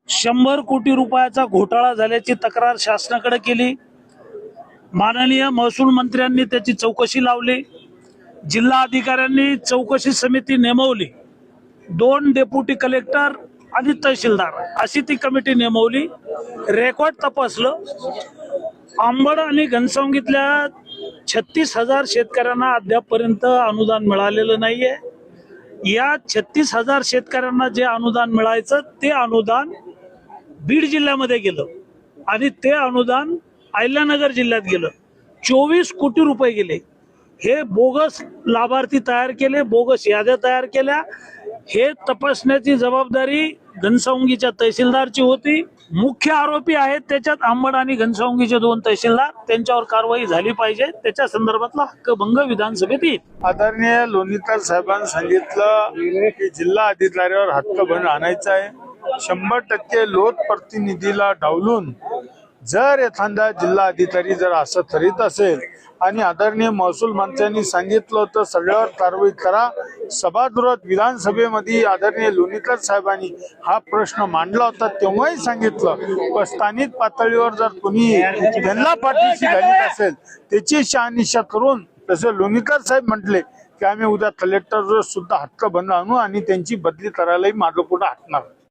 100 कोटी रुपयाचा घोटाळा झाल्याची तक्रार शासनाकडे केली। माननीय महसूल मंत्र्यांनी त्याची चौकशी लावली। जिल्हा अधिकाऱ्यांनी चौकशी समिती नेमवली। 2 डेप्युटी कलेक्टर आणि तहसीलदार अशी ती कमिटी नेमवली। रेकॉर्ड तपासलं। अंबड आणि घनसावंगीतल्या 36,000 शेतकऱ्यांना अद्यापपर्यंत अनुदान मिळालेलं नाहीये। या 36,000 शेतकऱ्यांना जे अनुदान मिळायचं ते अनुदान बीड जिल्ह्यामध्ये गेलं आणि ते अनुदान अहिल्यानगर जिल्ह्यात गेलं। 24 कोटी रुपये गेले। हे बोगस लाभार्थी तयार केले, बोगस याद्या तयार केल्या। हे तपासण्याची जबाबदारी घनसावंगीच्या तहसीलदारची होती। मुख्य आरोपी आहेत त्याच्यात अंबड आणि घनसावंगीचे 2 तहसीलदार, त्यांच्यावर कारवाई झाली पाहिजे। त्याच्या संदर्भातला हक्कभंग विधानसभेत येईल। आदरणीय लोणीकर साहेबांनी सांगितलं की जिल्हा अधिकाऱ्यावर हक्कभंग आणायचा आहे। 100% लोक प्रतिनिधीला डावलून जर एखादा जिल्हा अधिकारी जर असं ठरत असेल आणि आदरणीय महसूल मंत्र्यांनी सांगितलं होतं सगळ्यावर कारवाई करा। सभागृहात विधानसभेमध्ये आदरणीय लोणीकर साहेबांनी हा प्रश्न मांडला होता, तेव्हाही सांगितलं पण स्थानिक पातळीवर जर कोणी त्यांना पाठीशी घालीत असेल त्याची शहानिशा करून, तसे लोणीकर साहेब म्हटले की आम्ही उद्या कलेक्टर सुद्धा हक्कभंग आणू आणि त्यांची बदली करायलाही मागं पुढे हटणार।